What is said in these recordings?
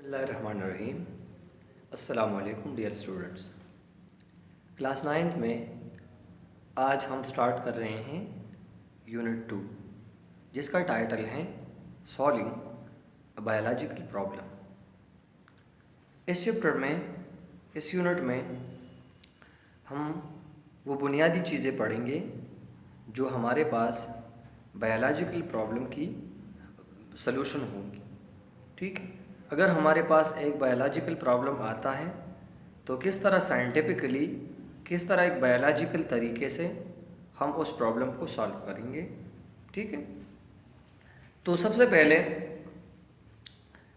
बिस्मिल्लाहिर्रहमानिर्रहीम। अस्सलाम वालेकुम डियर स्टूडेंट्स। क्लास 9th में आज हम स्टार्ट कर रहे हैं यूनिट 2, जिसका टाइटल है सॉल्विंग अ बायोलॉजिकल प्रॉब्लम। इस चैप्टर में, इस यूनिट में हम वो बुनियादी चीज़ें पढ़ेंगे जो हमारे पास बायोलॉजिकल प्रॉब्लम की सलूशन होंगी। ठीक है, अगर हमारे पास एक बायोलॉजिकल प्रॉब्लम आता है तो किस तरह साइंटिफिकली, किस तरह एक बायोलॉजिकल तरीके से हम उस प्रॉब्लम को सॉल्व करेंगे। ठीक है, तो सबसे पहले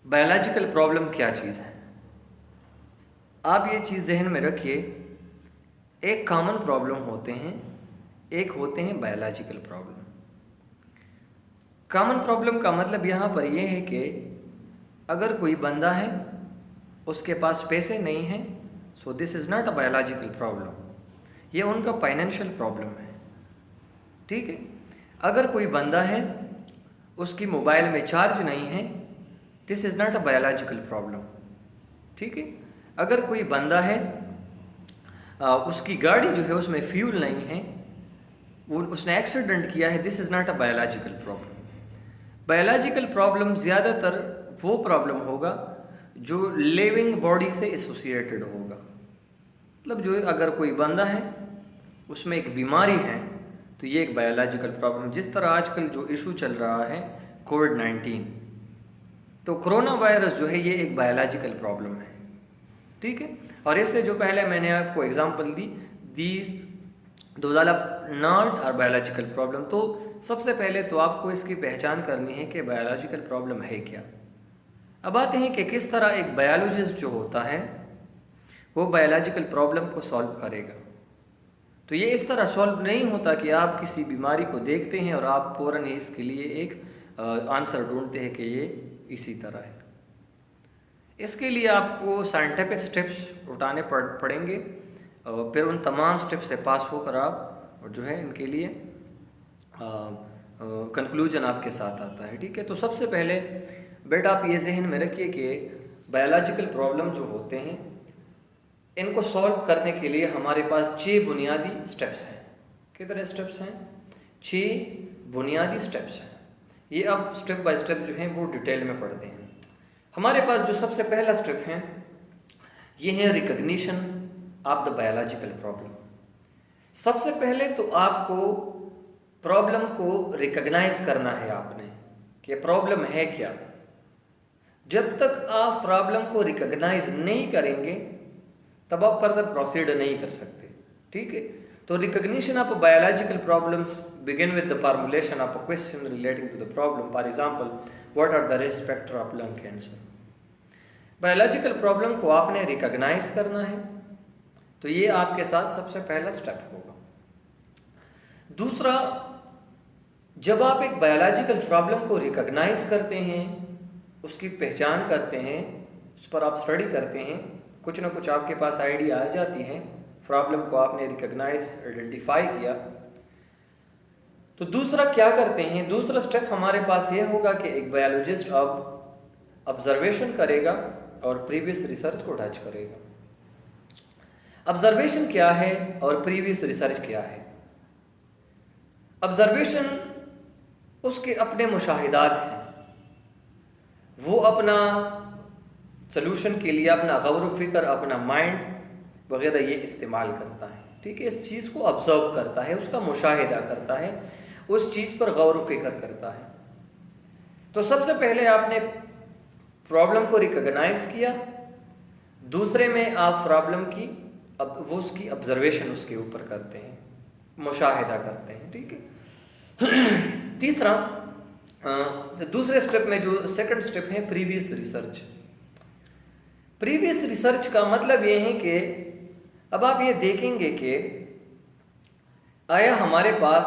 बायोलॉजिकल प्रॉब्लम क्या चीज़ है, आप ये चीज़ जहन में रखिए। एक कॉमन प्रॉब्लम होते हैं, एक होते हैं बायोलॉजिकल प्रॉब्लम। कॉमन प्रॉब्लम का मतलब यहाँ पर यह है कि अगर कोई बंदा है, उसके पास पैसे नहीं हैं, so this is not a biological problem, ये उनका फाइनेंशियल प्रॉब्लम है। ठीक है, अगर कोई बंदा है, उसकी मोबाइल में चार्ज नहीं है, this is not a biological problem. ठीक है, अगर कोई बंदा है, उसकी गाड़ी जो है उसमें फ्यूल नहीं है, वो उसने एक्सीडेंट किया है, this is not a biological problem. Biological problem ज़्यादातर वो प्रॉब्लम होगा जो लिविंग बॉडी से एसोसिएटेड होगा। मतलब जो अगर कोई बंदा है, उसमें एक बीमारी है, तो ये एक बायोलॉजिकल प्रॉब्लम। जिस तरह आजकल जो इशू चल रहा है कोविड-19, तो कोरोना वायरस जो है ये एक बायोलॉजिकल प्रॉब्लम है। ठीक है, और इससे जो पहले मैंने आपको एग्जांपल दी, these those are not are biological problem. तो सबसे पहले तो आपको इसकी पहचान करनी है कि बायोलॉजिकल प्रॉब्लम है क्या। अब आते हैं कि किस तरह एक बायोलॉजिस्ट जो होता है वो बायोलॉजिकल प्रॉब्लम को सॉल्व करेगा। तो ये इस तरह सॉल्व नहीं होता कि आप किसी बीमारी को देखते हैं और आप फ़ौरन ही इसके लिए एक आंसर ढूंढते हैं कि ये इसी तरह है। इसके लिए आपको साइंटिफिक स्टेप्स उठाने पड़ेंगे, फिर उन तमाम स्टेप्स से पास होकर आप और जो है इनके लिए कंक्लूजन आपके साथ आता है। ठीक है, तो सबसे पहले बेटा आप ये जहन में रखिए कि बायोलॉजिकल प्रॉब्लम जो होते हैं, इनको सॉल्व करने के लिए हमारे पास 6 बुनियादी स्टेप्स हैं। कितने स्टेप्स हैं? 6 बुनियादी स्टेप्स हैं। ये अब स्टेप बाय स्टेप जो हैं वो डिटेल में पढ़ते हैं। हमारे पास जो सबसे पहला स्टेप है, ये है recognition of the biological problem. सबसे पहले तो आपको प्रॉब्लम को रिकग्नाइज करना है आपने कि प्रॉब्लम है क्या। जब तक आप प्रॉब्लम को रिकग्नाइज नहीं करेंगे तब आप फर्दर प्रोसीड नहीं कर सकते। ठीक है, तो recognition of biological problems begin with the formulation of a question relating to the problem. For example, what are the risk factor of lung cancer. Biological problem को आपने रिकग्नाइज करना है, तो ये आपके साथ सबसे पहला स्टेप होगा। दूसरा, जब आप एक बायोलॉजिकल प्रॉब्लम को रिकग्नाइज करते हैं, उसकी पहचान करते हैं, उस पर आप स्टडी करते हैं, कुछ ना कुछ आपके पास आइडिया आ जाती हैं, प्रॉब्लम को आपने रिकग्नाइज, आइडेंटिफाई किया, तो दूसरा क्या करते हैं? दूसरा स्टेप हमारे पास ये होगा कि एक बायोलॉजिस्ट अब ऑब्जर्वेशन करेगा और प्रीवियस रिसर्च को टच करेगा। ऑब्जर्वेशन क्या है और प्रीवियस रिसर्च क्या है? ऑब्जर्वेशन उसके अपने मुशाहिदात हैं, वो अपना सलूशन के लिए अपना गौर व फिक्र, अपना माइंड वगैरह ये इस्तेमाल करता है। ठीक है, इस चीज़ को ऑब्जर्व करता है, उसका मुशाहिदा करता है, उस चीज़ पर गौर व फिक्र करता है। तो सबसे पहले आपने प्रॉब्लम को रिकग्नाइज किया, दूसरे में आप प्रॉब्लम की अब वो उसकी ऑब्जर्वेशन उसके ऊपर करते हैं, मुशाहिदा करते हैं। ठीक है, तीसरा, दूसरे स्टेप में जो सेकंड स्टेप है, प्रीवियस रिसर्च। प्रीवियस रिसर्च का मतलब ये है कि अब आप ये देखेंगे कि आया हमारे पास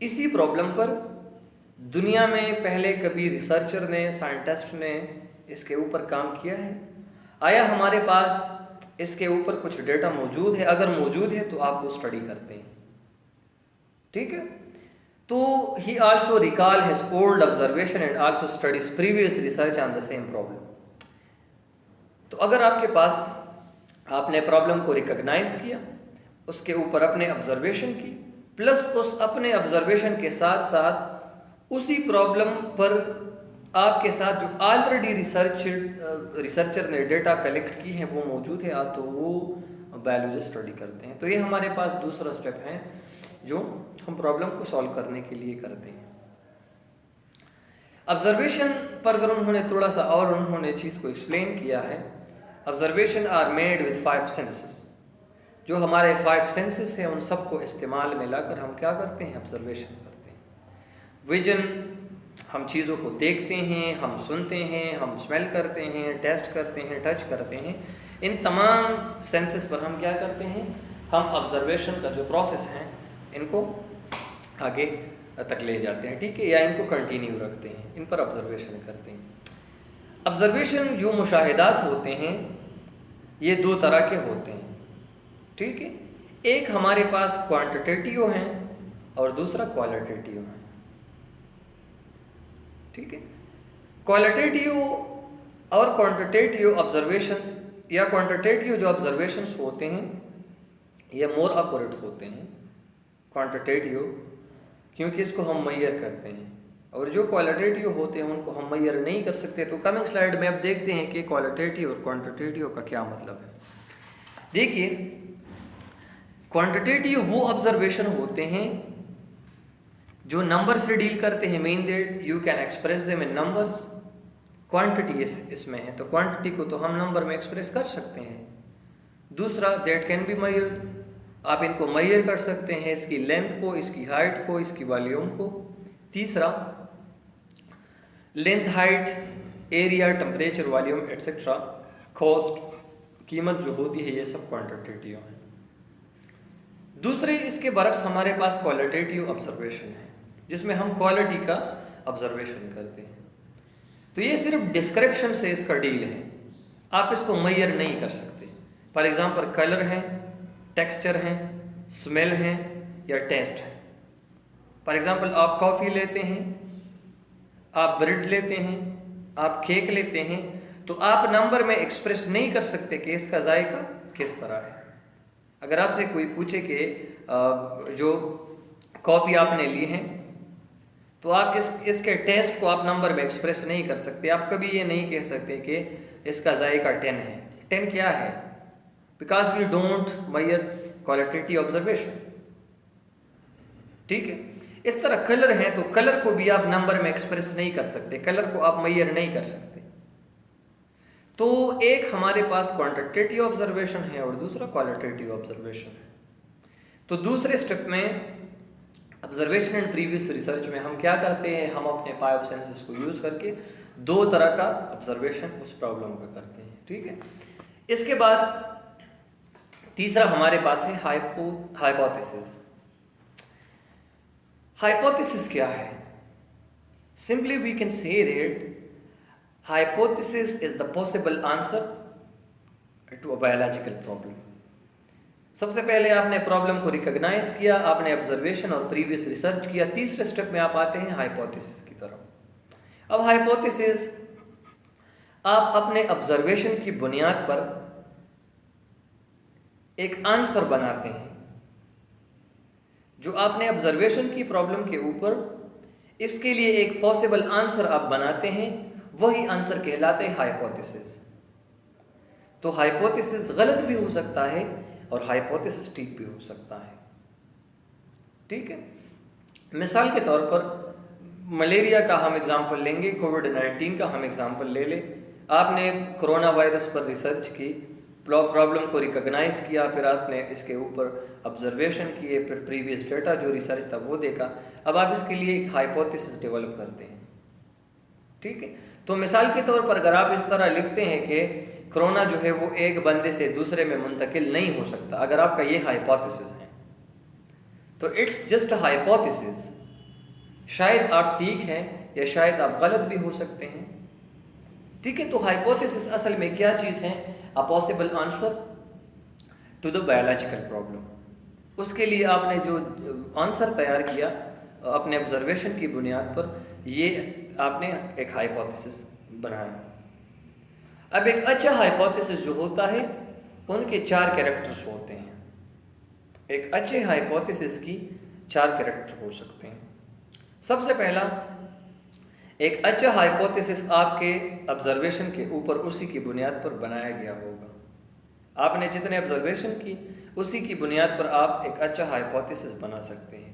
इसी प्रॉब्लम पर दुनिया में पहले कभी रिसर्चर ने, साइंटिस्ट ने इसके ऊपर काम किया है? आया हमारे पास इसके ऊपर कुछ डेटा मौजूद है? अगर मौजूद है तो आप वो स्टडी करते हैं। ठीक है, तो he also recall his old observation and also studies previous research on the same problem. तो अगर आपके पास आपने प्रॉब्लम को रिकॉग्नाइज किया, उसके ऊपर अपने ऑब्जर्वेशन की, प्लस उस अपने ऑब्जर्वेशन के साथ साथ उसी प्रॉब्लम पर आपके साथ जो ऑलरेडी रिसर्चर ने डेटा कलेक्ट की हैं वो मौजूद है, तो वो बायोलॉजिस्ट स्टडी करते हैं। तो ये हमारे पास दूसरा स्टेप है जो हम प्रॉब्लम को सॉल्व करने के लिए करते हैं। ऑब्जर्वेशन पर अगर उन्होंने थोड़ा सा और उन्होंने चीज़ को एक्सप्लेन किया है, observation are made with 5 senses. जो हमारे 5 सेंसेस हैं उन सबको इस्तेमाल में लाकर हम क्या करते हैं, ऑब्जर्वेशन करते हैं। विजन, हम चीज़ों को देखते हैं, हम सुनते हैं, हम स्मेल करते हैं, टेस्ट करते हैं, टच करते हैं। इन तमाम सेंसेस पर हम क्या करते हैं, हम ऑब्जर्वेशन का जो प्रोसेस है इनको आगे तक ले जाते हैं, ठीक है, या इनको कंटिन्यू रखते हैं, इन पर ऑब्जर्वेशन करते हैं। ऑब्जर्वेशन जो मुशाहिदात होते हैं ये 2 तरह के होते हैं, ठीक है। एक हमारे पास क्वांटिटेटिव हैं और दूसरा क्वालिटेटिव है, ठीक है। क्वालिटेटिव और क्वांटिटेटिव ऑब्जर्वेशंस या क्वांटिटेटिव जो ऑब्जर्वेशंस होते हैं ये मोर एक्यूरेट होते हैं क्वांटिटेटिव, क्योंकि इसको हम मेजर करते हैं, और जो क्वालिटेटिव होते हैं उनको हम मेजर नहीं कर सकते। तो कमिंग स्लाइड में अब देखते हैं कि क्वालिटेटिव और क्वांटिटेटिव का क्या मतलब है। देखिए, क्वांटिटेटिव वो ऑब्जर्वेशन होते हैं जो नंबर से डील करते हैं, mean that you can express them in numbers. Quantity इसमें है तो क्वांटिटी को तो हम नंबर में एक्सप्रेस कर सकते हैं। दूसरा, दैट कैन बी मेजर्ड, आप इनको मेजर कर सकते हैं, इसकी लेंथ को, इसकी हाइट को, इसकी वॉल्यूम को। तीसरा, length, height, area, temperature, volume etcetera, cost, कीमत जो होती है, ये सब क्वांटिटेटिव है। दूसरे इसके बरक्स हमारे पास क्वालिटेटिव ऑब्जर्वेशन है जिसमें हम क्वालिटी का ऑब्जर्वेशन करते हैं। तो ये सिर्फ डिस्क्रिप्शन से इसका डील है, आप इसको मेजर नहीं कर सकते। फॉर एग्जांपल, कलर है, टेक्सचर है, स्मेल है या टेस्ट है। फॉर एग्जांपल, आप कॉफ़ी लेते हैं, आप ब्रेड लेते हैं, आप केक लेते हैं, तो आप नंबर में एक्सप्रेस नहीं कर सकते कि इसका जायका किस तरह है। अगर आपसे कोई पूछे कि जो कॉफ़ी आपने ली है तो आप इसके टेस्ट को आप नंबर में एक्सप्रेस नहीं कर सकते। आप कभी ये नहीं कह सकते कि इसका जायका 10 है। 10 क्या है? Because we don't measure qualitative observation, ठीक है। इस तरह कलर है तो कलर को भी आप नंबर में एक्सप्रेस नहीं कर सकते, कलर को आप मेजर नहीं कर सकते। तो एक हमारे पास क्वांटिटेटिव ऑब्जर्वेशन है और दूसरा क्वालिटेटिव ऑब्जर्वेशन है। तो दूसरे स्टेप में ऑब्जर्वेशन एंड प्रीवियस रिसर्च में हम क्या करते हैं, हम अपने 5 सेंसेस को यूज करके 2 तरह का ऑब्जर्वेशन उस प्रॉब्लम का करते हैं, ठीक है। इसके बाद तीसरा हमारे पास है हाइपोथेसिस। हाइपोथेसिस क्या है? Simply we can say that hypothesis is the possible answer to a biological problem। सबसे पहले आपने प्रॉब्लम को रिकॉग्नाइज किया, आपने ऑब्जर्वेशन और प्रीवियस रिसर्च किया, तीसरे स्टेप में आप आते हैं हाइपोथेसिस की तरफ। अब हाइपोथेसिस आप अपने ऑब्जर्वेशन की बुनियाद पर एक आंसर बनाते हैं। जो आपने ऑब्जर्वेशन की प्रॉब्लम के ऊपर इसके लिए एक पॉसिबल आंसर आप बनाते हैं, वही आंसर कहलाते हैं हाइपोथेसिस। तो हाइपोथेसिस गलत भी हो सकता है और हाइपोथेसिस ठीक भी हो सकता है, ठीक है। मिसाल के तौर पर मलेरिया का हम एग्जांपल लेंगे, कोविड-19 का हम एग्जांपल ले ले। आपने कोरोना वायरस पर रिसर्च की, प्रॉब्लम को रिकॉग्नाइज किया, फिर आपने इसके ऊपर ऑब्जर्वेशन किए, फिर प्रीवियस डेटा जो रिसर्च था वो देखा। अब आप इसके लिए एक हाइपोथेसिस डेवलप करते हैं, ठीक है। तो मिसाल के तौर पर अगर आप इस तरह लिखते हैं कि कोरोना जो है वो एक बंदे से दूसरे में मुंतकिल नहीं हो सकता, अगर आपका ये हाइपोथेसिस है तो इट्स जस्ट अ हाइपोथेसिस। शायद आप ठीक हैं या शायद आप गलत भी हो सकते हैं, ठीक है। तो हाइपोथेसिस असल में क्या चीज़ है? A possible answer to the biological problem. उसके लिए आपने जो आंसर तैयार किया अपने ऑब्जर्वेशन की बुनियाद पर, ये आपने एक हाइपोथेसिस बनाया। अब एक अच्छा हाइपोथेसिस जो होता है उनके 4 कैरेक्टर्स होते हैं। एक अच्छे हाइपोथेसिस की 4 कैरेक्टर हो सकते हैं। सबसे पहला, एक अच्छा हाइपोथेसिस आपके ऑब्जर्वेशन के ऊपर उसी की बुनियाद पर बनाया गया होगा। आपने जितने ऑब्जर्वेशन की उसी की बुनियाद पर आप एक अच्छा हाइपोथेसिस बना सकते हैं।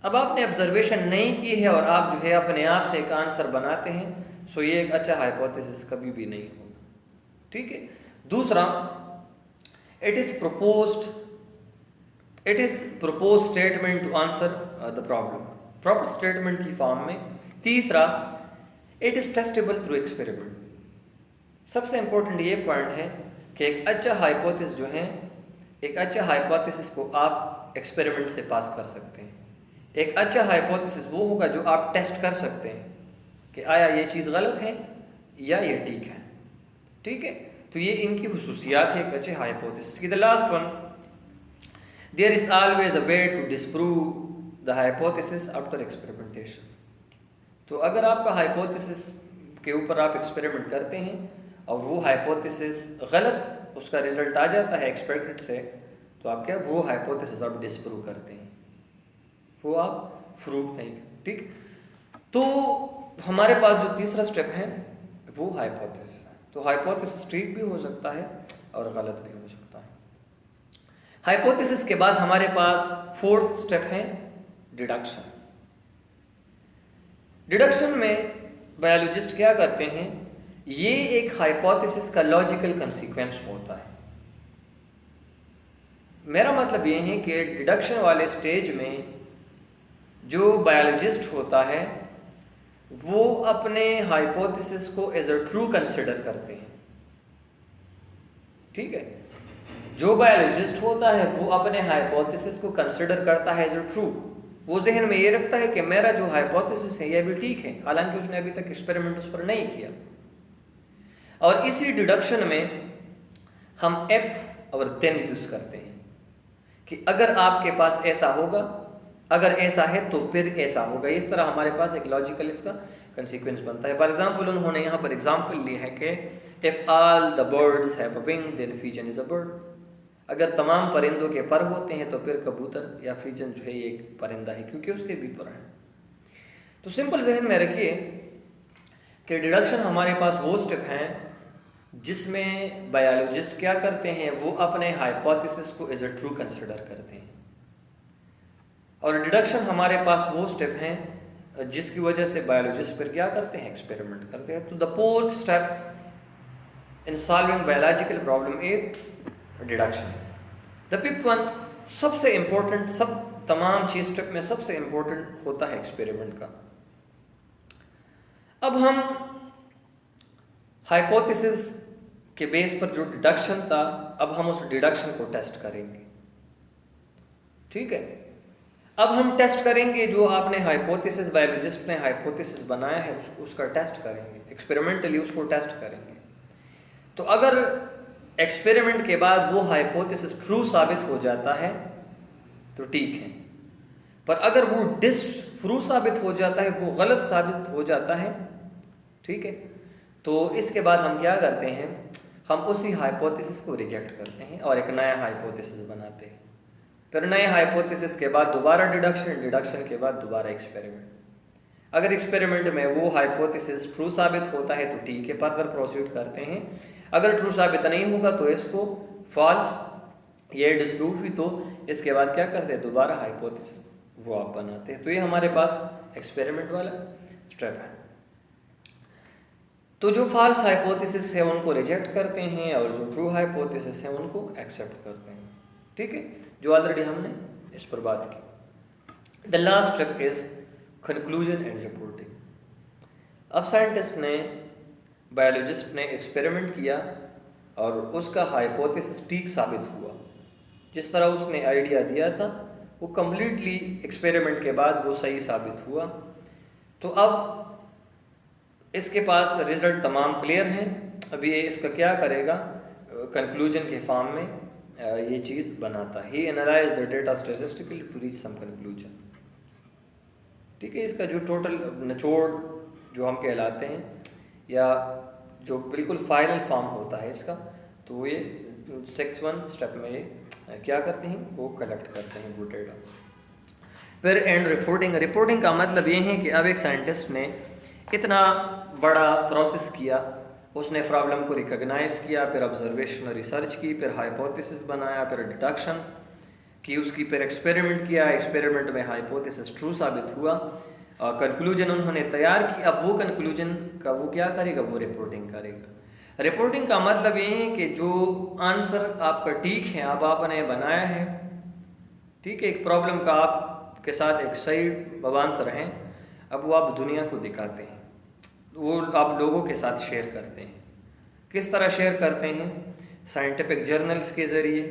अब आपने ऑब्जर्वेशन नहीं की है और आप जो है अपने आप से एक आंसर बनाते हैं, सो ये एक अच्छा हाइपोथेसिस कभी भी नहीं होगा। ठीक है। दूसरा, it is propose statement to answer the problem, proper statement की फॉर्म में। तीसरा, it is testable through experiment. सबसे इंपॉर्टेंट ये पॉइंट है कि एक अच्छा हाइपोथेसिस जो है, एक अच्छा हाइपोथेसिस को आप एक्सपेरिमेंट से पास कर सकते हैं। एक अच्छा हाइपोथेसिस वो होगा जो आप टेस्ट कर सकते हैं कि आया ये चीज़ गलत है या ये ठीक है। ठीक है, तो ये इनकी हुसूसियात है एक अच्छे हाइपोथेसिस की। The last one, there is always a way to disprove the hypothesis after experimentation. तो अगर आपका हाइपोथेसिस के ऊपर आप एक्सपेरिमेंट करते हैं और वो हाइपोथेसिस गलत उसका रिजल्ट आ जाता है एक्सपेक्टेड से, तो आप क्या वो हाइपोथेसिस आप डिस्प्रूव करते हैं, वो आप प्रूव नहीं करते। ठीक, तो हमारे पास जो तीसरा स्टेप है वो हाइपोथेसिस है। तो हाइपोथेसिस ठीक भी हो सकता है और गलत भी हो सकता है। हाइपोथेसिस के बाद हमारे पास फोर्थ स्टेप है डिडक्शन। डिडक्शन में बायोलॉजिस्ट क्या करते हैं, ये एक हाइपोथेसिस का लॉजिकल कंसीक्वेंस होता है। मेरा मतलब ये है कि डिडक्शन वाले स्टेज में जो बायोलॉजिस्ट होता है वो अपने हाइपोथेसिस को एज अ ट्रू कंसिडर करते हैं। ठीक है, जो बायोलॉजिस्ट होता है वो अपने हाइपोथेसिस को कंसिडर करता है एज अ ट्रू। वो जहन में ये रखता है कि मेरा जो हाइपोथेसिस है ये भी ठीक है, हालांकि उसने अभी तक एक्सपेरिमेंट उस पर नहीं किया। और इसी डिडक्शन में हम एफ और देन यूज करते हैं कि अगर आपके पास ऐसा होगा, अगर ऐसा है तो फिर ऐसा होगा। इस तरह हमारे पास एक लॉजिकल इसका कंसीक्वेंस बनता है। फॉर एग्जाम्पल, उन्होंने यहाँ पर एग्जाम्पल ली है कि if all the birds have a wing then pigeon is a bird. अगर तमाम परिंदों के पर होते हैं तो फिर कबूतर या पिजन जो है एक परिंदा है, क्योंकि उसके भी पर हैं। तो सिंपल जहन में रखिए कि डिडक्शन हमारे पास वो स्टेप हैं जिसमें बायोलॉजिस्ट क्या करते हैं, वो अपने हाइपोथेसिस को एज अ ट्रू कंसिडर करते हैं। और डिडक्शन हमारे पास वो स्टेप हैं जिसकी वजह से बायोलॉजिस्ट फिर क्या करते हैं, एक्सपेरिमेंट करते हैं। तो the fourth step in solving biological problem is deduction. The fifth one, सबसे इंपॉर्टेंट, सब तमाम चीज स्टेप में सबसे इंपॉर्टेंट होता है एक्सपेरिमेंट का। अब हम हाइपोथेसिस के बेस पर जो डिडक्शन था, अब हम उस डिडक्शन को टेस्ट करेंगे। ठीक है, अब हम टेस्ट करेंगे जो आपने हाइपोथेसिस, बायोलॉजिस्ट ने हाइपोथेसिस बनाया है उसका टेस्ट करेंगे, एक्सपेरिमेंटली उसको टेस्ट करेंगे। तो अगर एक्सपेरिमेंट के बाद वो हाइपोथेसिस ट्रू साबित हो जाता है तो ठीक है, पर अगर वो डिसट्रू साबित हो जाता है, वो गलत साबित हो जाता है, ठीक है, तो इसके बाद हम क्या करते हैं, हम उसी हाइपोथेसिस को रिजेक्ट करते हैं और एक नया हाइपोथेसिस बनाते हैं। फिर नए हाइपोथेसिस के बाद दोबारा डिडक्शन, डिडक्शन के बाद दोबारा एक्सपेरिमेंट। अगर एक्सपेरिमेंट में वो हाइपोथेसिस ट्रू साबित होता है तो ठीक है, फर्दर प्रोसीड करते हैं। अगर ट्रू साबित नहीं होगा तो इसको फॉल्स, ये डिस्प्रूव हुई, तो इसके बाद क्या करते हैं, दोबारा हाइपोथेसिस वो आप बनाते हैं। तो ये हमारे पास एक्सपेरिमेंट वाला स्टेप है। तो जो फॉल्स हाइपोथेसिस है उनको रिजेक्ट करते हैं और जो ट्रू हाइपोथेसिस है उनको एक्सेप्ट करते हैं। ठीक है, जो ऑलरेडी हमने इस पर बात की। The last step is conclusion and reporting. अब साइंटिस्ट ने, बायोलॉजिस्ट ने एक्सपेरिमेंट किया और उसका हाइपोथेसिस ठीक साबित हुआ। जिस तरह उसने आइडिया दिया था वो कम्प्लीटली एक्सपेरिमेंट के बाद वो सही साबित हुआ। तो अब इसके पास रिजल्ट तमाम क्लियर हैं। अभी ये इसका क्या करेगा, कंक्लूजन के फॉर्म में ये चीज़ बनाता है। He analyse the data statistically to reach some conclusion. ठीक है, इसका जो टोटल निचोड़ जो हम कहलाते हैं या जो बिल्कुल फाइनल फॉर्म होता है इसका, तो ये 6th स्टेप में ये क्या करते हैं, वो कलेक्ट करते हैं वो डेटा। फिर एंड रिपोर्टिंग। रिपोर्टिंग का मतलब ये है कि अब एक साइंटिस्ट ने इतना बड़ा प्रोसेस किया, उसने प्रॉब्लम को रिकॉग्नाइज किया, फिर ऑब्जर्वेशन रिसर्च की, फिर हाइपोथेसिस बनाया, फिर डिडक्शन की उसकी, फिर एक्सपेरिमेंट किया, एक्सपेरिमेंट में हाइपोथेसिस ट्रू साबित हुआ, और कंक्लूजन उन्होंने तैयार की। अब वो कंक्लूजन का वो क्या करेगा, वो रिपोर्टिंग करेगा। रिपोर्टिंग का मतलब ये है कि जो आंसर आपका ठीक है, अब आपने बनाया है, ठीक है, एक प्रॉब्लम का आपके साथ एक सही आंसर है, अब वो आप दुनिया को दिखाते हैं, वो आप लोगों के साथ शेयर करते हैं। किस तरह शेयर करते हैं, साइंटिफिक जर्नल्स के ज़रिए,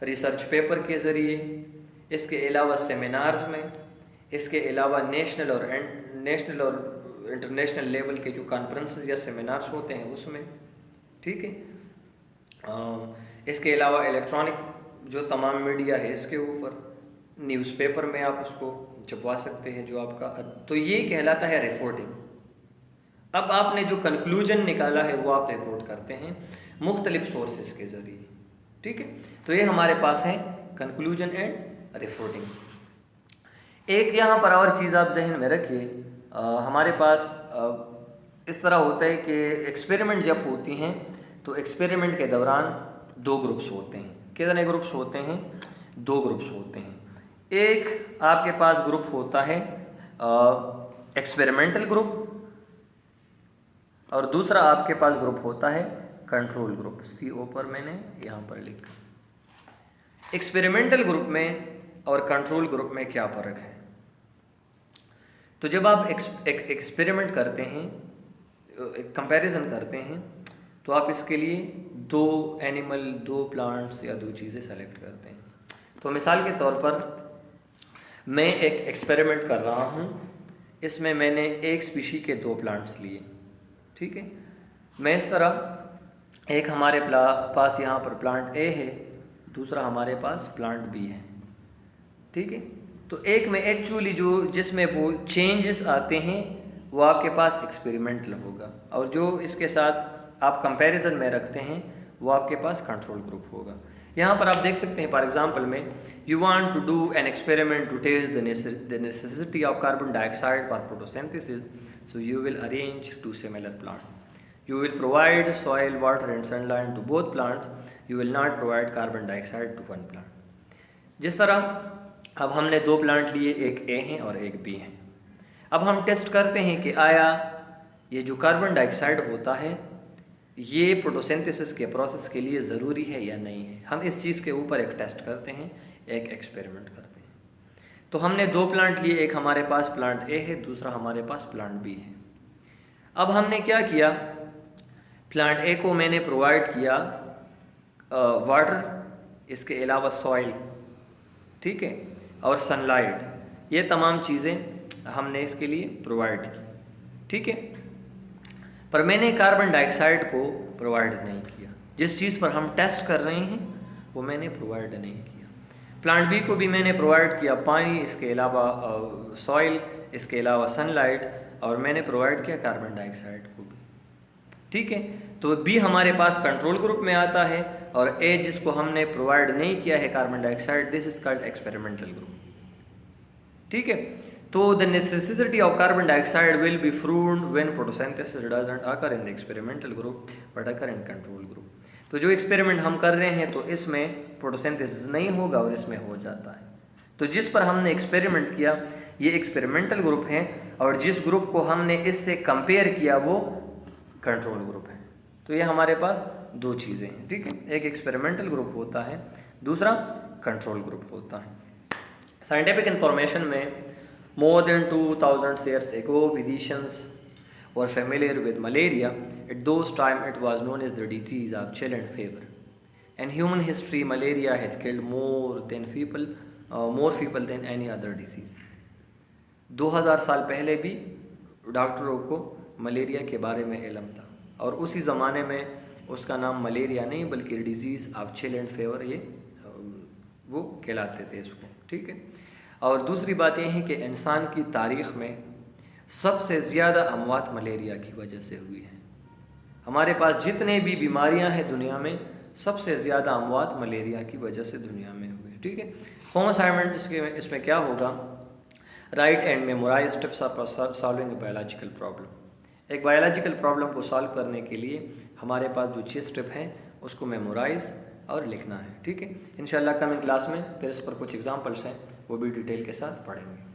रिसर्च पेपर के ज़रिए, इसके अलावा सेमिनार्स में, इसके अलावा नेशनल और इंटरनेशनल लेवल के जो कॉन्फ्रेंसेस या सेमिनार्स होते हैं उसमें, ठीक है। इसके अलावा इलेक्ट्रॉनिक जो तमाम मीडिया है इसके ऊपर, न्यूज़पेपर में आप उसको छपवा सकते हैं जो आपका, तो ये कहलाता है रिपोर्टिंग। अब आपने जो कंक्लूजन निकाला है वो आप रिपोर्ट करते हैं मुख्तलिफ सोर्सेज के ज़रिए, ठीक है। तो ये हमारे पास है कंक्लूजन एंड रिपोर्टिंग। एक यहाँ पर और चीज़ आप जहन में रखिए, हमारे पास इस तरह होता है कि एक्सपेरिमेंट जब होती हैं तो एक्सपेरिमेंट के दौरान दो ग्रुप्स होते हैं। कितने ग्रुप्स होते हैं, दो ग्रुप्स होते हैं। एक आपके पास ग्रुप होता है एक्सपेरिमेंटल ग्रुप, और दूसरा आपके पास ग्रुप होता है कंट्रोल ग्रुप। CO पर मैंने यहाँ पर लिखा। एक्सपेरिमेंटल ग्रुप में और कंट्रोल ग्रुप में क्या फ़र्क है, तो जब आप एक्सपेरिमेंट करते हैं, कंपैरिजन करते हैं, तो आप इसके लिए दो एनिमल, दो प्लांट्स या दो चीज़ें सेलेक्ट करते हैं। तो मिसाल के तौर पर मैं एक एक्सपेरिमेंट कर रहा हूँ, इसमें मैंने एक स्पीशी के दो प्लांट्स लिए, ठीक है। मैं इस तरह, एक हमारे पास यहाँ पर प्लांट A है, दूसरा हमारे पास प्लांट B है, ठीक है। तो एक में एक्चुअली जो जिसमें वो चेंजेस आते हैं वो आपके पास एक्सपेरिमेंटल होगा, और जो इसके साथ आप कंपैरिजन में रखते हैं वो आपके पास कंट्रोल ग्रुप होगा। यहाँ पर आप देख सकते हैं, फॉर एग्जांपल में, you want to do an experiment to test the necessity of carbon dioxide for photosynthesis, so you will arrange to similar plant. You will provide soil, water and sunlight to both plants. You will not provide carbon dioxide to one plant. जिस तरह अब हमने दो plant लिए, एक A हैं और एक B हैं। अब हम टेस्ट करते हैं कि आया ये जो कार्बन डाइऑक्साइड होता है ये फोटोसिंथेसिस के प्रोसेस के लिए ज़रूरी है या नहीं है। हम इस चीज़ के ऊपर एक टेस्ट करते हैं, एक एक्सपेरिमेंट करते हैं। तो हमने दो प्लांट लिए, एक हमारे पास प्लांट A है, दूसरा हमारे पास प्लांट B है। अब हमने क्या किया, प्लांट A को मैंने प्रोवाइड किया वाटर, इसके अलावा सॉइल, ठीक है, और सनलाइट, ये तमाम चीज़ें हमने इसके लिए प्रोवाइड की, ठीक है। पर मैंने कार्बन डाइऑक्साइड को प्रोवाइड नहीं किया। जिस चीज़ पर हम टेस्ट कर रहे हैं वो मैंने प्रोवाइड नहीं किया। प्लांट B को भी मैंने प्रोवाइड किया पानी, इसके अलावा सॉइल, इसके अलावा सनलाइट, और मैंने प्रोवाइड किया कार्बन डाइऑक्साइड को भी, ठीक है। तो B हमारे पास कंट्रोल ग्रुप में आता है, और A जिसको हमने प्रोवाइड नहीं किया है carbon dioxide, this is called experimental group, ठीक है। तो the necessity of carbon dioxide will be proved when photosynthesis doesn't occur in the experimental group but occur in control group. तो जो एक्सपेरिमेंट हम कर रहे हैं तो इसमें फोटोसिंथेसिस नहीं होगा और इसमें हो जाता है। तो जिस पर हमने एक्सपेरिमेंट किया ये एक्सपेरिमेंटल ग्रुप है, और जिस ग्रुप को हमने इससे कंपेयर किया वो कंट्रोल ग्रुप है। तो ये हमारे पास दो चीज़ें हैं, ठीक है। एक एक्सपेरिमेंटल ग्रुप होता है, दूसरा कंट्रोल ग्रुप होता है। साइंटिफिक इंफॉर्मेशन में more than 2000 years ago physicians were familiar with malaria. At those time it was known as the disease of chill and fever. In human history malaria has killed more people than any other disease. 2000 साल पहले भी डॉक्टरों को malaria के बारे में इल्म था, और उसी ज़माने में उसका नाम मलेरिया नहीं बल्कि disease of chill and favour ये वो कहलाते थे इसको, ठीक है। और दूसरी बात यह है कि इंसान की तारीख़ में सबसे ज़्यादा अमवात मलेरिया की वजह से हुई है। हमारे पास जितने भी बीमारियां हैं दुनिया में, सबसे ज़्यादा अमवात मलेरिया की वजह से दुनिया में हुए। ठीक है, होम असाइनमेंट इसमें क्या होगा, write and memorize steps for solving a biological problem. एक बायोलॉजिकल प्रॉब्लम को सॉल्व करने के लिए हमारे पास जो 6 स्टेप हैं उसको मेमोराइज और लिखना है। ठीक है, इंशाल्लाह कमिंग क्लास में फिर इस पर कुछ एग्जाम्पल्स हैं वो भी डिटेल के साथ पढ़ेंगे।